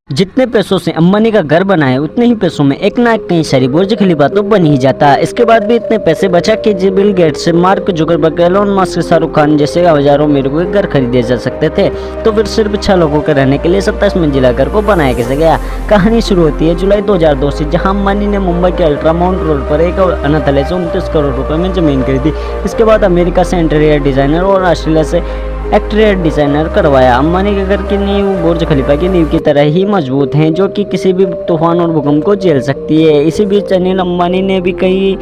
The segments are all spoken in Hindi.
जितने पैसों से अंबानी का घर बना है उतने ही पैसों में एक ना एक कहीं सारी बुर्ज खलीफा तो बन ही जाता है। इसके बाद भी इतने पैसे बचा कि Bill Gates, Mark Zuckerberg, Elon Musk, Shahrukh Khan जैसे हजारों अमीरों के घर खरीदे जा सकते थे, तो फिर सिर्फ 6 लोगों के रहने के लिए 27 मंजिला घर को बनाया कैसे गया। कहानी शुरू होती है जुलाई 2002 से, जहां अंबानी ने मुंबई के अल्ट्रामाउंट रोड पर एक अनाथालय से 29 करोड़ रुपए में जमीन खरीदी। इसके बाद अमेरिका से इंटीरियर डिजाइनर और ऑस्ट्रेलिया से एक्सटीरियर डिजाइनर करवाया। अंबानी के घर की नींव बुर्ज खलीफा की नींव की तरह ही मजबूत हैं, जो कि किसी भी तूफान और भूकंप को झेल सकती है। इसी बीच अनिल अंबानी ने भी कई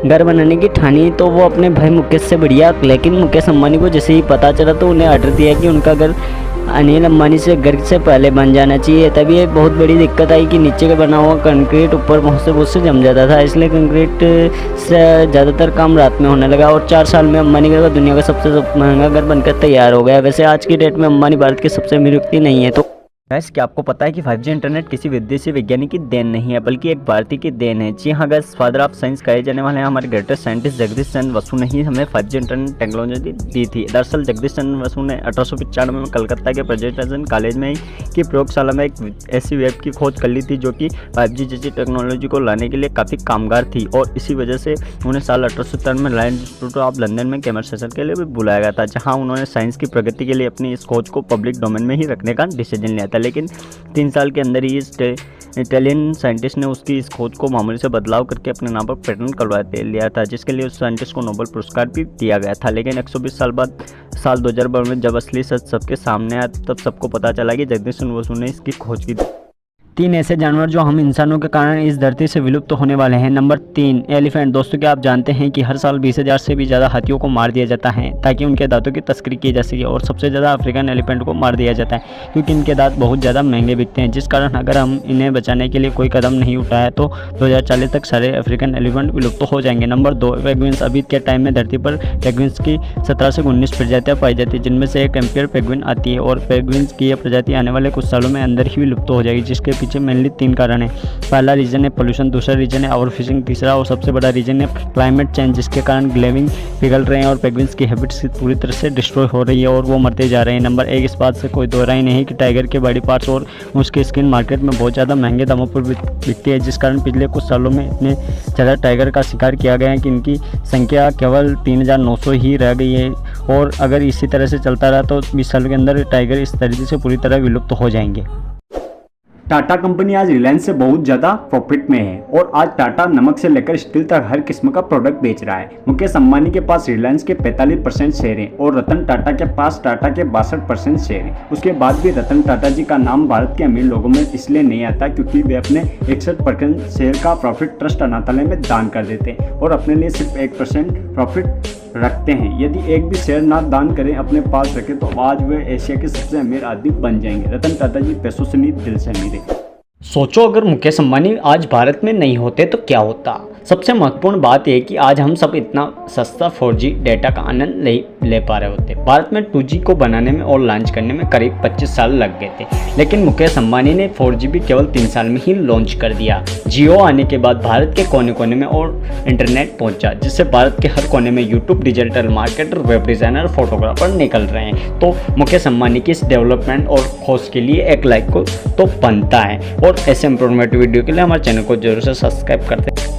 घर बनाने की ठानी, तो वो अपने भाई मुकेश से बढ़िया, लेकिन मुकेश अंबानी को जैसे ही पता चला तो उन्हें ऑर्डर दिया कि उनका घर अनिल अंबानी से घर से पहले बन जाना चाहिए। तभी एक बहुत बड़ी दिक्कत आई कि नीचे का बना हुआ कंक्रीट ऊपर बहुत से जम जाता था, इसलिए कंक्रीट से ज़्यादातर काम रात में होने लगा और 4 साल में अंबानी का दुनिया का सबसे महंगा घर बनकर तैयार हो गया। वैसे आज की डेट में अंबानी भारत के सबसे अमीर व्यक्ति नहीं है। तो गैस, क्या आपको पता है कि 5G इंटरनेट किसी विदेशी वैज्ञानिक की देन नहीं है, बल्कि एक भारतीय की देन है। जी हाँ गैस, फादर ऑफ साइंस कहे जाने वाले हैं हमारे ग्रेटेस्ट साइंटिस्ट जगदीश चंद्र बसु ने ही हमें 5G इंटरनेट टेक्नोलॉजी दी थी। दरअसल जगदीश चंद्र बसु ने 1895 में कलकत्ता के प्रेसिडेंशियल कॉलेज में की प्रयोगशाला में एक ऐसी वेब की खोज कर ली थी जो कि 5G जैसी टेक्नोलॉजी को लाने के लिए काफ़ी कामगार थी, और इसी वजह से उन्हें साल 1870 में रॉयल इंस्टीट्यूट ऑफ लंदन में कमर्शियल के लिए भी बुलाया गया था, जहाँ उन्होंने साइंस की प्रगति के लिए अपनी इस खोज को पब्लिक डोमेन में ही रखने का डिसीजन लिया था। लेकिन 3 साल के अंदर ही इस इटालियन साइंटिस्ट ने उसकी इस खोज को मामूली से बदलाव करके अपने नाम पर पेटेंट करवा लिया था, जिसके लिए उस साइंटिस्ट को नोबेल पुरस्कार भी दिया गया था। लेकिन 120 साल बाद साल 2012 में जब असली सच सबके सामने आया, तब सबको पता चला कि जगदीश चंद्र बसु ने इसकी खोज की थी। 3 ऐसे जानवर जो हम इंसानों के कारण इस धरती से विलुप्त होने वाले हैं। Number 3, elephant. दोस्तों, क्या आप जानते हैं कि हर साल 20,000 से भी ज़्यादा हाथियों को मार दिया जाता है ताकि उनके दांतों की तस्करी की जा सके, और सबसे ज़्यादा अफ्रीकन एलिफेंट को मार दिया जाता है क्योंकि इनके दांत बहुत ज़्यादा महंगे बिकते हैं, जिस कारण अगर हम इन्हें बचाने के लिए कोई कदम नहीं उठाया तो 2040 तक सारे अफ्रीकन एलिफेंट विलुप्त हो जाएंगे। Number 2, penguins. अभी के टाइम में धरती पर पेंगुइन्स की 17 से 19 प्रजातियाँ पाई जाती है, जिनमें से एक एम्पियर पेंगुइन आती है, और पेंगुइन्स की यह प्रजाति आने वाले कुछ सालों में अंदर ही विलुप्त हो जाएगी, जिसके पीछे मेनली 3 कारण है। पहला रीजन है पोल्यूशन, दूसरा रीजन है ओवर फिशिंग, तीसरा और सबसे बड़ा रीजन है क्लाइमेट चेंज, जिसके कारण ग्लेविंग पिघल रहे हैं और पेंगुइन्स की हैबिट्स पूरी तरह से डिस्ट्रॉय हो रही है और वो मरते जा रहे हैं। नंबर 1, इस बात से कोई दो राय नहीं कि टाइगर के बॉडी पार्ट्स और उसकी स्किन मार्केट में बहुत ज़्यादा महंगे दामों पर बिकती है, जिस कारण पिछले कुछ सालों में इतने ज़्यादा टाइगर का शिकार किया गया है कि इनकी संख्या केवल 3,900 ही रह गई है, और अगर इसी तरह से चलता रहा तो 20 सालों के अंदर टाइगर इस तरीके से पूरी तरह विलुप्त हो जाएंगे। टाटा कंपनी आज रिलायंस से बहुत ज़्यादा प्रॉफिट में है, और आज टाटा नमक से लेकर स्टील तक हर किस्म का प्रोडक्ट बेच रहा है। मुकेश अंबानी के पास रिलायंस के 45% शेयर हैं और रतन टाटा के पास टाटा के 62% शेयर हैं। उसके बाद भी रतन टाटा जी का नाम भारत के अमीर लोगों में इसलिए नहीं आता क्योंकि वे अपने 61% शेयर का प्रॉफिट ट्रस्ट अनाथालय में दान कर देते हैं और अपने लिए सिर्फ 1% प्रॉफिट रखते हैं। यदि एक भी शेयर ना दान करें, अपने पास रखें, तो आज वे एशिया के सबसे अमीर आदमी बन जाएंगे। रतन टाटा जी पैसों से नहीं, दिल से अमीर है। सोचो, अगर मुकेश अंबानी आज भारत में नहीं होते तो क्या होता। सबसे महत्वपूर्ण बात यह कि आज हम सब इतना सस्ता 4G डेटा का आनंद नहीं ले पा रहे होते। भारत में 2G को बनाने में और लॉन्च करने में करीब 25 साल लग गए थे, लेकिन मुकेश अंबानी ने 4G भी केवल 3 साल में ही लॉन्च कर दिया। जियो आने के बाद भारत के कोने कोने में और इंटरनेट पहुंचा, जिससे भारत के हर कोने में YouTube, digital marketer, web designer, photographer निकल रहे हैं। तो मुकेश अंबानी की इस डेवलपमेंट और खोज के लिए एक लाइक को तो बनता है, और ऐसे इंफॉर्मेटिव वीडियो के लिए हमारे चैनल को जरूर से सब्सक्राइब करते हैं।